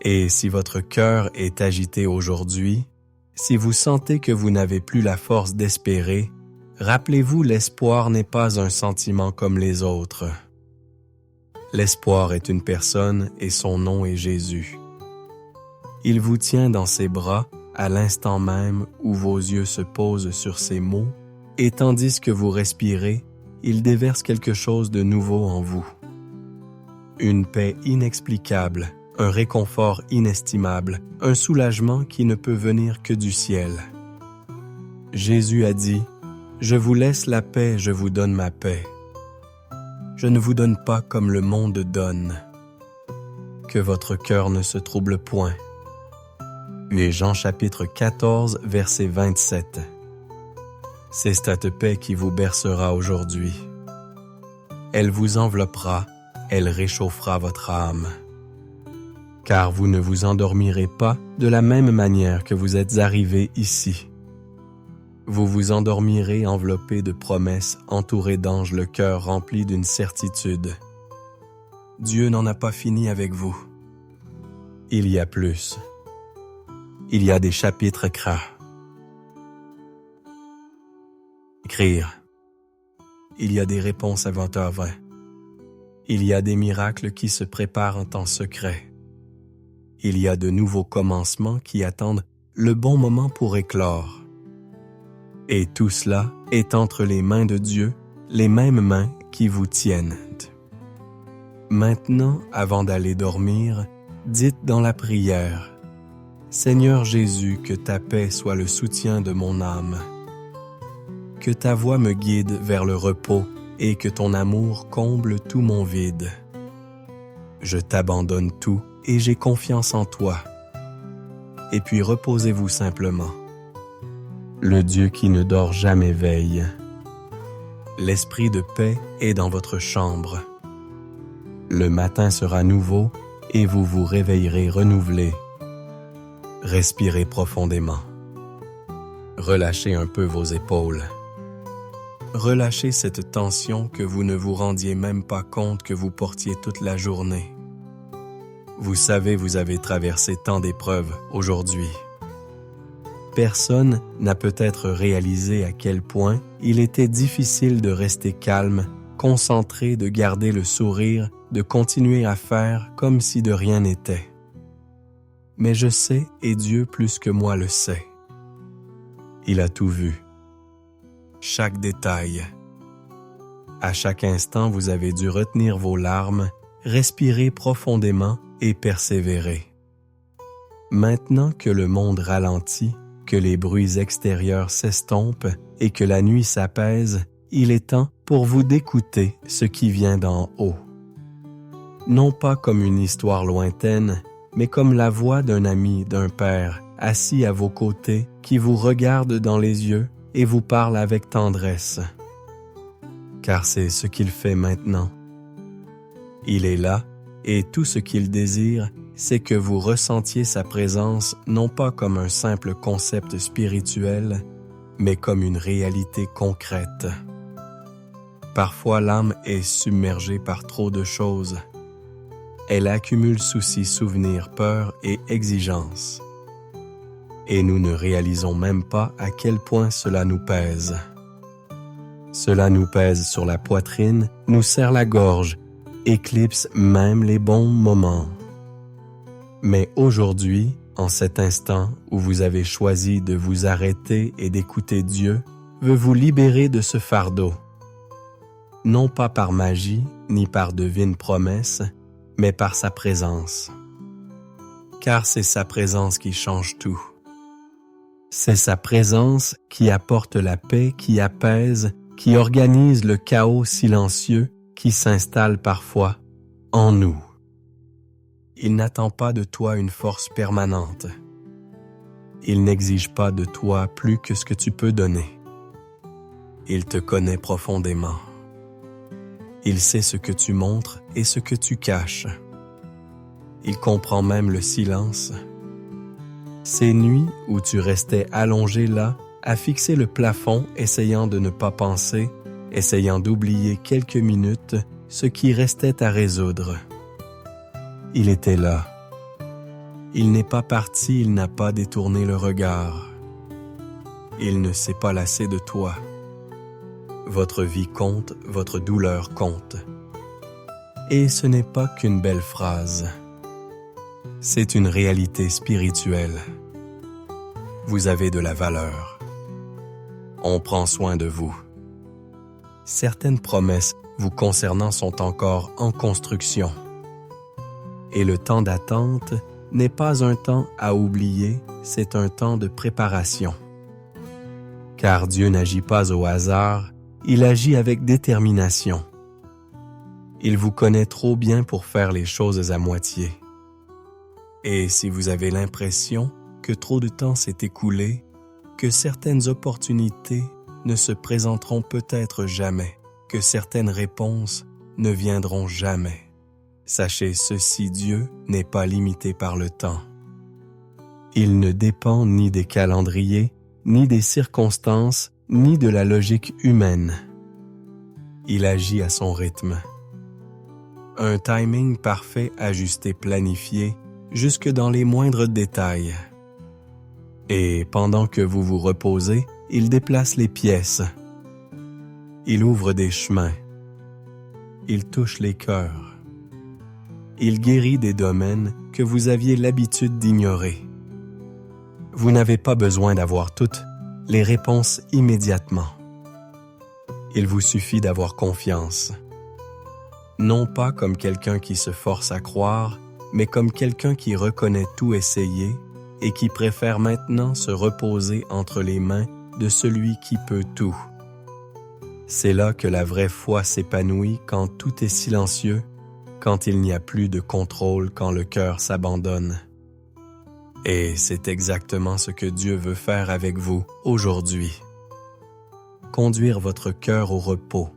Et si votre cœur est agité aujourd'hui, si vous sentez que vous n'avez plus la force d'espérer, rappelez-vous, l'espoir n'est pas un sentiment comme les autres. L'espoir est une personne et son nom est Jésus. Il vous tient dans ses bras à l'instant même où vos yeux se posent sur ses mots, et tandis que vous respirez, il déverse quelque chose de nouveau en vous. Une paix inexplicable, un réconfort inestimable, un soulagement qui ne peut venir que du ciel. Jésus a dit, « Je vous laisse la paix, je vous donne ma paix. Je ne vous donne pas comme le monde donne. Que votre cœur ne se trouble point. » Et Jean chapitre 14, verset 27. C'est cette paix qui vous bercera aujourd'hui. Elle vous enveloppera, elle réchauffera votre âme. Car vous ne vous endormirez pas de la même manière que vous êtes arrivés ici. Vous vous endormirez enveloppé de promesses, entouré d'anges, le cœur rempli d'une certitude. Dieu n'en a pas fini avec vous. Il y a plus. Il y a des chapitres gras. Écrire. Il y a des réponses à 20h20. Il y a des miracles qui se préparent en temps secret. Il y a de nouveaux commencements qui attendent le bon moment pour éclore. Et tout cela est entre les mains de Dieu, les mêmes mains qui vous tiennent. Maintenant, avant d'aller dormir, dites dans la prière: Seigneur Jésus, que ta paix soit le soutien de mon âme. Que ta voix me guide vers le repos et que ton amour comble tout mon vide. Je t'abandonne tout et j'ai confiance en toi. Et puis reposez-vous simplement. Le Dieu qui ne dort jamais veille. L'esprit de paix est dans votre chambre. Le matin sera nouveau et vous vous réveillerez renouvelé. Respirez profondément. Relâchez un peu vos épaules. Relâchez cette tension que vous ne vous rendiez même pas compte que vous portiez toute la journée. Vous savez, vous avez traversé tant d'épreuves aujourd'hui. Personne n'a peut-être réalisé à quel point il était difficile de rester calme, concentré, de garder le sourire, de continuer à faire comme si de rien n'était. Mais je sais, et Dieu plus que moi le sait. Il a tout vu. Chaque détail. À chaque instant, vous avez dû retenir vos larmes, respirer profondément et persévérer. Maintenant que le monde ralentit, que les bruits extérieurs s'estompent et que la nuit s'apaise, il est temps pour vous d'écouter ce qui vient d'en haut. Non pas comme une histoire lointaine, mais comme la voix d'un ami, d'un père, assis à vos côtés, qui vous regarde dans les yeux et vous parle avec tendresse. Car c'est ce qu'il fait maintenant. Il est là, et tout ce qu'il désire, c'est que vous ressentiez sa présence non pas comme un simple concept spirituel, mais comme une réalité concrète. Parfois, l'âme est submergée par trop de choses. Elle accumule soucis, souvenirs, peurs et exigences. Et nous ne réalisons même pas à quel point cela nous pèse. Cela nous pèse sur la poitrine, nous serre la gorge, éclipse même les bons moments. Mais aujourd'hui, en cet instant où vous avez choisi de vous arrêter et d'écouter Dieu, veut vous libérer de ce fardeau. Non pas par magie, ni par divine promesse, mais par sa présence. Car c'est sa présence qui change tout. C'est sa présence qui apporte la paix, qui apaise, qui organise le chaos silencieux qui s'installe parfois en nous. Il n'attend pas de toi une force permanente. Il n'exige pas de toi plus que ce que tu peux donner. Il te connaît profondément. Il sait ce que tu montres et ce que tu caches. Il comprend même le silence. Ces nuits où tu restais allongé là, à fixer le plafond, essayant de ne pas penser, essayant d'oublier quelques minutes ce qui restait à résoudre. Il était là. Il n'est pas parti, il n'a pas détourné le regard. Il ne s'est pas lassé de toi. Votre vie compte, votre douleur compte. Et ce n'est pas qu'une belle phrase. C'est une réalité spirituelle. Vous avez de la valeur. On prend soin de vous. Certaines promesses vous concernant sont encore en construction. Et le temps d'attente n'est pas un temps à oublier, c'est un temps de préparation. Car Dieu n'agit pas au hasard, il agit avec détermination. Il vous connaît trop bien pour faire les choses à moitié. Et si vous avez l'impression que trop de temps s'est écoulé, que certaines opportunités ne se présenteront peut-être jamais, que certaines réponses ne viendront jamais, sachez ceci, Dieu n'est pas limité par le temps. Il ne dépend ni des calendriers, ni des circonstances, ni de la logique humaine. Il agit à son rythme. Un timing parfait, ajusté, planifié, jusque dans les moindres détails. Et pendant que vous vous reposez, il déplace les pièces. Il ouvre des chemins. Il touche les cœurs. Il guérit des domaines que vous aviez l'habitude d'ignorer. Vous n'avez pas besoin d'avoir toutes les réponses immédiatement. Il vous suffit d'avoir confiance. Non pas comme quelqu'un qui se force à croire, mais comme quelqu'un qui reconnaît tout essayer et qui préfère maintenant se reposer entre les mains de celui qui peut tout. C'est là que la vraie foi s'épanouit quand tout est silencieux, quand il n'y a plus de contrôle, quand le cœur s'abandonne. Et c'est exactement ce que Dieu veut faire avec vous aujourd'hui. Conduire votre cœur au repos.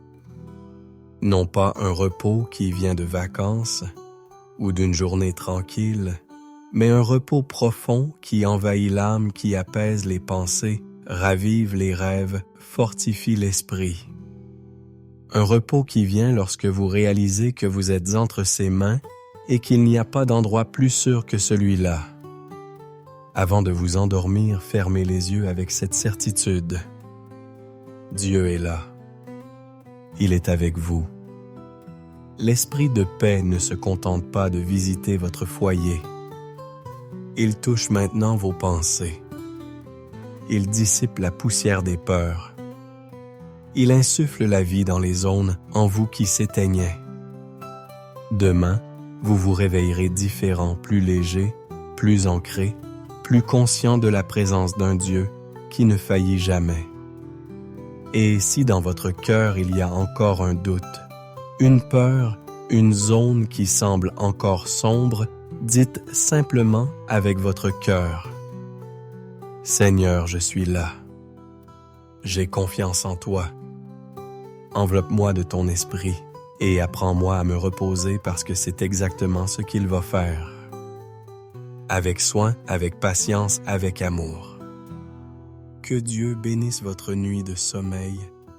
Non pas un repos qui vient de vacances ou d'une journée tranquille, mais un repos profond qui envahit l'âme, qui apaise les pensées, ravive les rêves, fortifie l'esprit. Un repos qui vient lorsque vous réalisez que vous êtes entre ses mains et qu'il n'y a pas d'endroit plus sûr que celui-là. Avant de vous endormir, fermez les yeux avec cette certitude. Dieu est là. Il est avec vous. L'esprit de paix ne se contente pas de visiter votre foyer. Il touche maintenant vos pensées. Il dissipe la poussière des peurs. Il insuffle la vie dans les zones en vous qui s'éteignaient. Demain, vous vous réveillerez différent, plus léger, plus ancré, plus conscient de la présence d'un Dieu qui ne faillit jamais. Et si dans votre cœur il y a encore un doute, une peur, une zone qui semble encore sombre, dites simplement avec votre cœur: Seigneur, je suis là. J'ai confiance en toi. Enveloppe-moi de ton esprit et apprends-moi à me reposer parce que c'est exactement ce qu'il va faire. Avec soin, avec patience, avec amour. Que Dieu bénisse votre nuit de sommeil